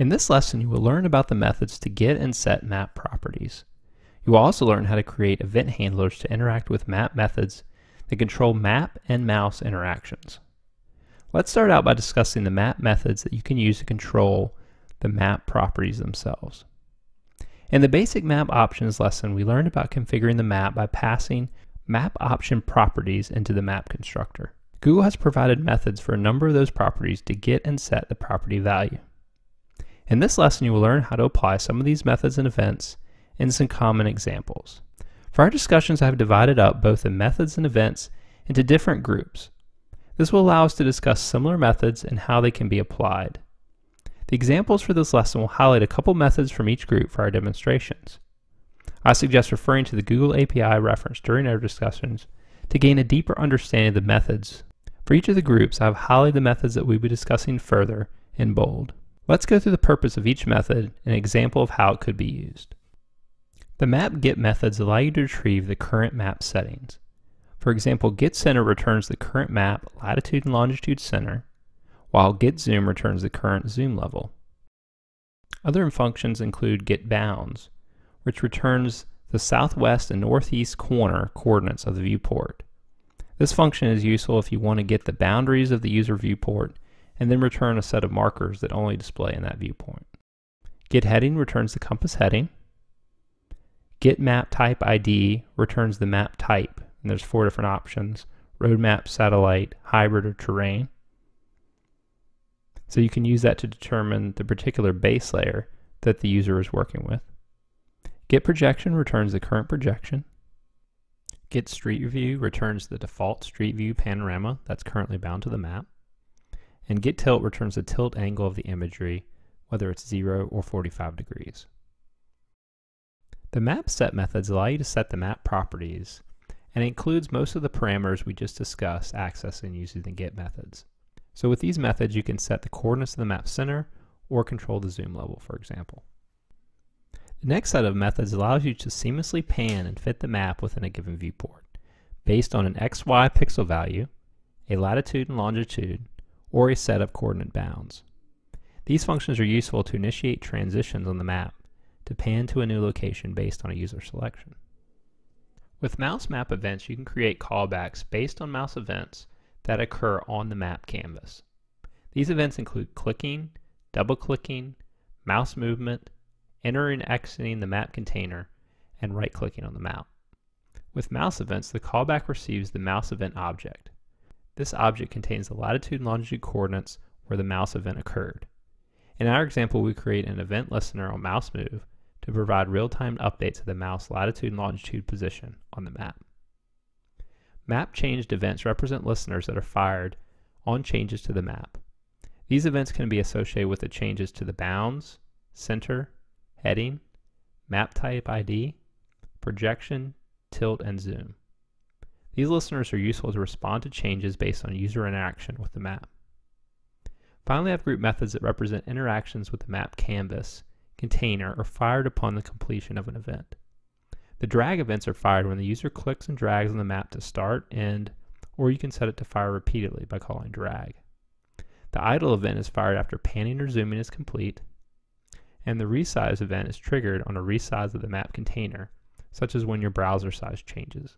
In this lesson, you will learn about the methods to get and set map properties. You will also learn how to create event handlers to interact with map methods that control map and mouse interactions. Let's start out by discussing the map methods that you can use to control the map properties themselves. In the basic map options lesson, we learned about configuring the map by passing map option properties into the map constructor. Google has provided methods for a number of those properties to get and set the property value. In this lesson, you will learn how to apply some of these methods and events in some common examples. For our discussions, I have divided up both the methods and events into different groups. This will allow us to discuss similar methods and how they can be applied. The examples for this lesson will highlight a couple methods from each group for our demonstrations. I suggest referring to the Google API reference during our discussions to gain a deeper understanding of the methods. For each of the groups, I have highlighted the methods that we'll be discussing further in bold. Let's go through the purpose of each method and an example of how it could be used. The map get methods allow you to retrieve the current map settings. For example, get center returns the current map latitude and longitude center, while get zoom returns the current zoom level. Other functions include get bounds, which returns the southwest and northeast corner coordinates of the viewport. This function is useful if you want to get the boundaries of the user viewport and then return a set of markers that only display in that viewpoint. Get heading returns the compass heading. Get map type ID returns the map type, and there's 4 different options: road map, satellite, hybrid, or terrain. So you can use that to determine the particular base layer that the user is working with. Get projection returns the current projection. Get street view returns the default street view panorama that's currently bound to the map. And get tilt returns the tilt angle of the imagery, whether it's 0 or 45 degrees. The map set methods allow you to set the map properties, and it includes most of the parameters we just discussed accessing using the get methods. So with these methods, you can set the coordinates of the map center or control the zoom level, for example. The next set of methods allows you to seamlessly pan and fit the map within a given viewport based on an XY pixel value, a latitude and longitude, or a set of coordinate bounds. These functions are useful to initiate transitions on the map to pan to a new location based on a user selection. With mouse map events, you can create callbacks based on mouse events that occur on the map canvas. These events include clicking, double-clicking, mouse movement, entering and exiting the map container, and right-clicking on the map. With mouse events, the callback receives the mouse event object. This object contains the latitude and longitude coordinates where the mouse event occurred. In our example, we create an event listener on mouse move to provide real-time updates of the mouse latitude and longitude position on the map. Map changed events represent listeners that are fired on changes to the map. These events can be associated with the changes to the bounds, center, heading, map type ID, projection, tilt, and zoom. These listeners are useful to respond to changes based on user interaction with the map. Finally, I have group methods that represent interactions with the map canvas container are fired upon the completion of an event. The drag events are fired when the user clicks and drags on the map to start, end, or you can set it to fire repeatedly by calling drag. The idle event is fired after panning or zooming is complete, and the resize event is triggered on a resize of the map container, such as when your browser size changes.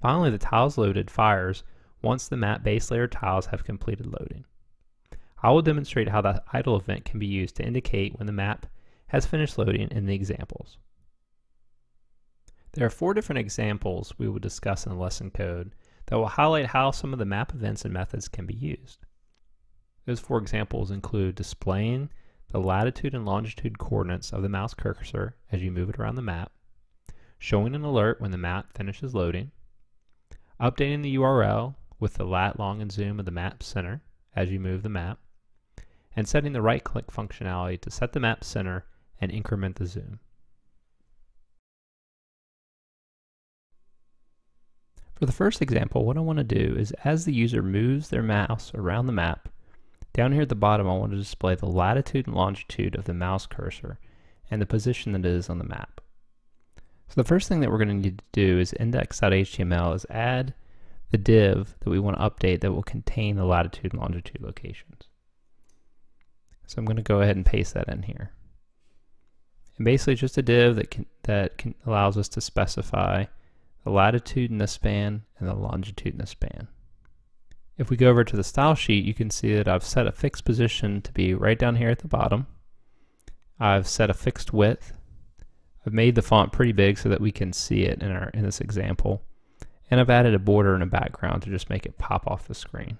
Finally, the tiles loaded fires once the map base layer tiles have completed loading. I will demonstrate how the idle event can be used to indicate when the map has finished loading in the examples. There are 4 different examples we will discuss in the lesson code that will highlight how some of the map events and methods can be used. Those 4 examples include displaying the latitude and longitude coordinates of the mouse cursor as you move it around the map, showing an alert when the map finishes loading, updating the URL with the lat, long, and zoom of the map center as you move the map, and setting the right-click functionality to set the map center and increment the zoom. For the first example, what I want to do is as the user moves their mouse around the map, down here at the bottom I want to display the latitude and longitude of the mouse cursor and the position that it is on the map. So the first thing that we're going to need to do is index.html is add the div that we want to update that will contain the latitude and longitude locations. So I'm going to go ahead and paste that in here. And basically it's just a div that allows us to specify the latitude in this span and the longitude in this span. If we go over to the style sheet, you can see that I've set a fixed position to be right down here at the bottom. I've set a fixed width. I've made the font pretty big so that we can see it in this example. And I've added a border and a background to just make it pop off the screen.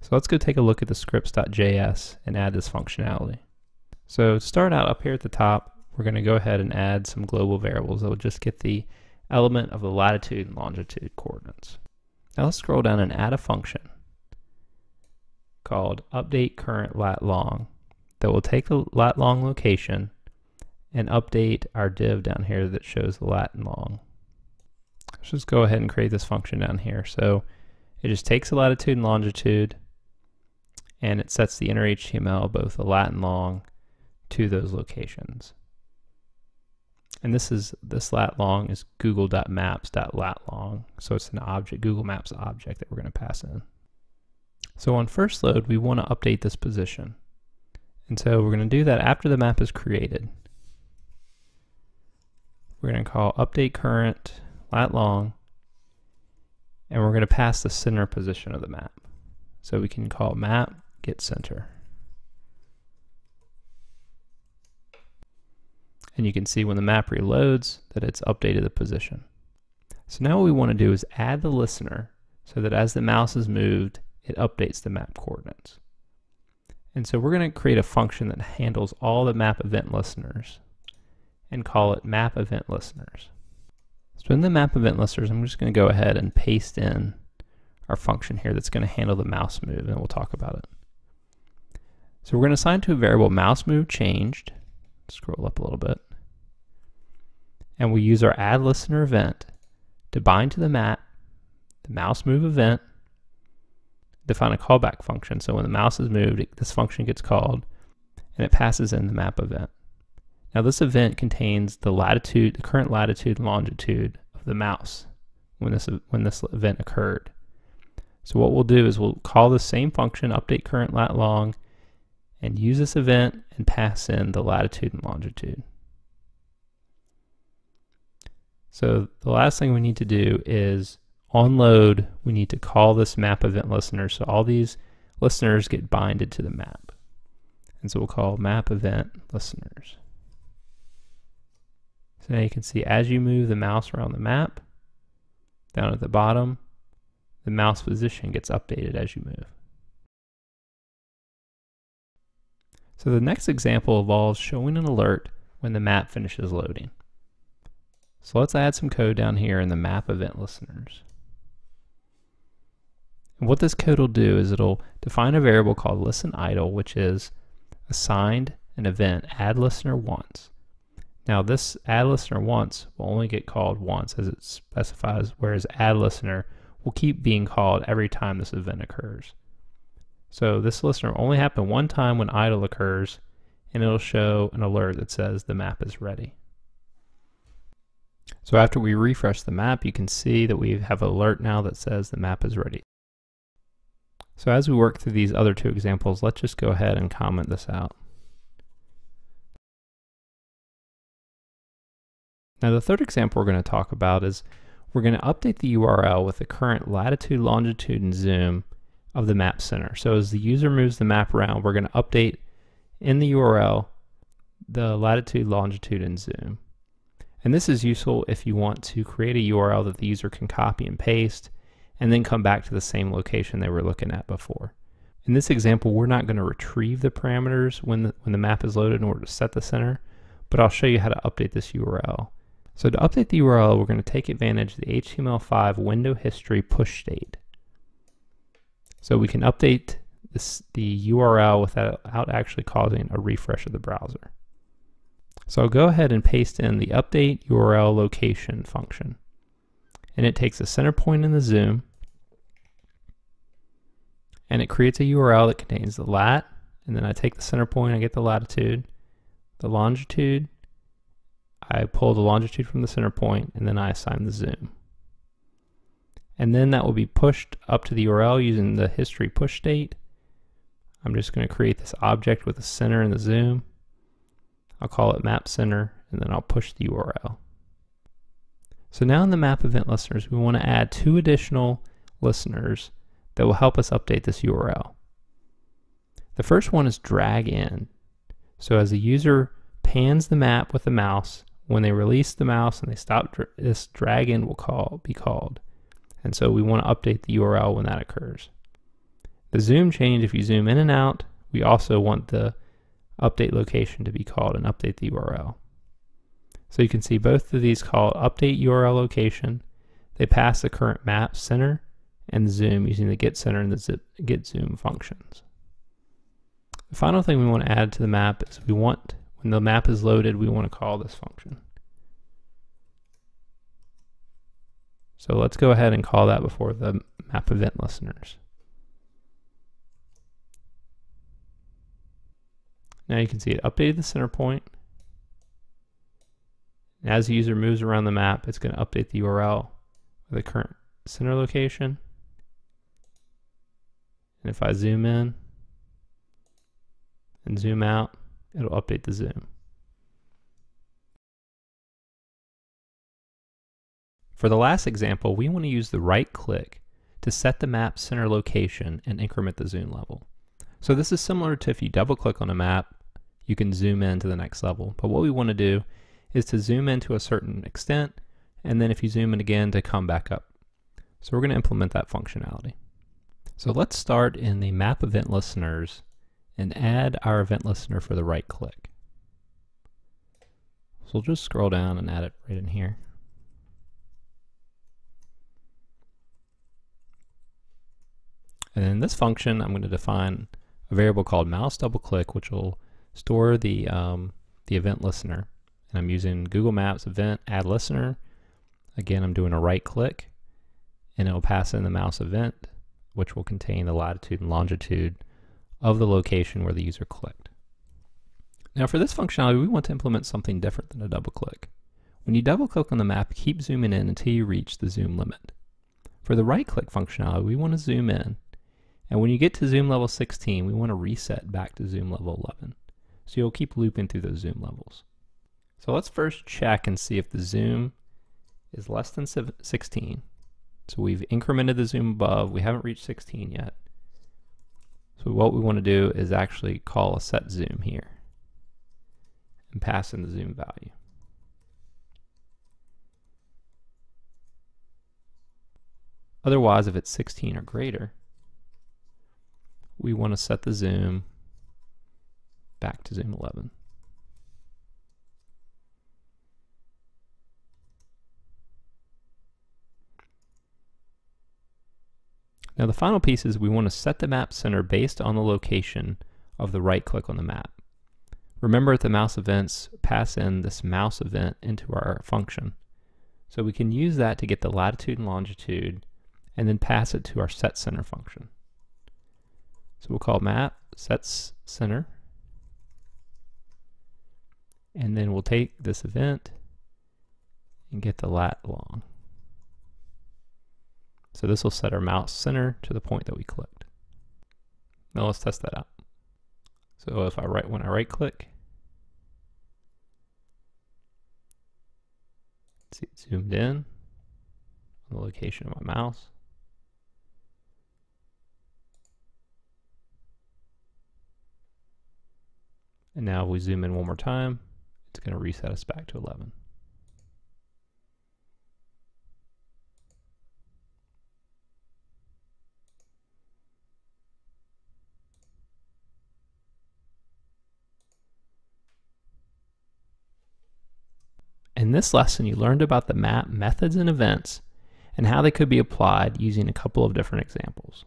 So let's go take a look at the scripts.js and add this functionality. So to start out up here at the top, we're going to go ahead and add some global variables that will just get the element of the latitude and longitude coordinates. Now let's scroll down and add a function called update current lat long that will take the lat long location and update our div down here that shows the lat and long. Let's just go ahead and create this function down here. So it just takes the latitude and longitude and it sets the inner HTML, both the lat and long, to those locations. And this lat long is google.maps.latlong, so it's an object, Google Maps object that we're going to pass in. So on first load, we want to update this position. And so we're going to do that after the map is created. We're going to call update current lat long, and we're going to pass the center position of the map. So we can call map get center. And you can see when the map reloads that it's updated the position. So now what we want to do is add the listener so that as the mouse is moved, it updates the map coordinates. And so we're going to create a function that handles all the map event listeners and call it map event listeners. So in the map event listeners, I'm just going to go ahead and paste in our function here that's going to handle the mouse move, and we'll talk about it. So we're going to assign to a variable mouse move changed. Scroll up a little bit. And we use our add listener event to bind to the map, the mouse move event, define a callback function. So when the mouse is moved, this function gets called and it passes in the map event. Now this event contains the latitude, the current latitude and longitude of the mouse when this event occurred. So what we'll do is we'll call the same function, update current lat long, and use this event and pass in the latitude and longitude. So the last thing we need to do is on load, we need to call this map event listener so all these listeners get binded to the map. And so we'll call map event listeners. So now you can see as you move the mouse around the map, down at the bottom, the mouse position gets updated as you move. So the next example involves showing an alert when the map finishes loading. So let's add some code down here in the map event listeners. And what this code will do is it'll define a variable called listen idle, which is assigned an event add listener once. Now this add listener once will only get called once as it specifies, whereas add listener will keep being called every time this event occurs. So this listener will only happen one time when idle occurs, and it'll show an alert that says the map is ready. So after we refresh the map, you can see that we have an alert now that says the map is ready. So as we work through these other two examples, let's just go ahead and comment this out. Now the third example we're going to talk about is we're going to update the URL with the current latitude, longitude, and zoom of the map center. So as the user moves the map around, we're going to update in the URL the latitude, longitude, and zoom. And this is useful if you want to create a URL that the user can copy and paste and then come back to the same location they were looking at before. In this example, we're not going to retrieve the parameters when the map is loaded in order to set the center, but I'll show you how to update this URL. So to update the URL, we're going to take advantage of the HTML5 window history push state. So we can update the URL without actually causing a refresh of the browser. So I'll go ahead and paste in the update URL location function. And it takes a center point in the zoom, and it creates a URL that contains the lat, and then I take the center point, I get the latitude, the longitude, I pull the longitude from the center point, and then I assign the zoom. And then that will be pushed up to the URL using the history push state. I'm just going to create this object with the center and the zoom. I'll call it map center, and then I'll push the URL. So now in the map event listeners, we want to add 2 additional listeners that will help us update this URL. The first one is drag in. So as the user pans the map with the mouse, when they release the mouse and they stop, this drag in will be called. And so we want to update the URL when that occurs. The zoom change, if you zoom in and out, we also want the update location to be called and update the URL. So you can see both of these call update URL location. They pass the current map center and zoom using the get center and the get zoom functions. The final thing we want to add to the map is when the map is loaded, we want to call this function. So let's go ahead and call that before the map event listeners. Now you can see it updated the center point. And as the user moves around the map, it's going to update the URL with the current center location. And if I zoom in and zoom out, it'll update the zoom. For the last example, we want to use the right click to set the map center location and increment the zoom level. So this is similar to if you double click on a map, you can zoom in to the next level. But what we want to do is to zoom in to a certain extent, and then if you zoom in again, to come back up. So we're going to implement that functionality. So let's start in the map event listeners and add our event listener for the right click. So we'll just scroll down and add it right in here. And in this function, I'm going to define a variable called mouse double click, which will store the event listener. And I'm using Google Maps event add listener. Again, I'm doing a right click, and it will pass in the mouse event, which will contain the latitude and longitude of the location where the user clicked. Now for this functionality, we want to implement something different than a double click. When you double click on the map, keep zooming in until you reach the zoom limit. For the right click functionality, we want to zoom in. And when you get to zoom level 16, we want to reset back to zoom level 11. So you'll keep looping through those zoom levels. So let's first check and see if the zoom is less than 16. So we've incremented the zoom above. We haven't reached 16 yet. So what we want to do is actually call a set zoom here and pass in the zoom value. Otherwise, if it's 16 or greater, we want to set the zoom back to zoom 11. Now the final piece is we want to set the map center based on the location of the right click on the map. Remember, the mouse events pass in this mouse event into our function. So we can use that to get the latitude and longitude and then pass it to our set center function. So we'll call map sets center, and then we'll take this event and get the lat long. So this will set our mouse center to the point that we clicked. Now let's test that out. So if when I right click, see it zoomed in on the location of my mouse. And now if we zoom in one more time, it's going to reset us back to 11. In this lesson, you learned about the map methods and events and how they could be applied using a couple of different examples.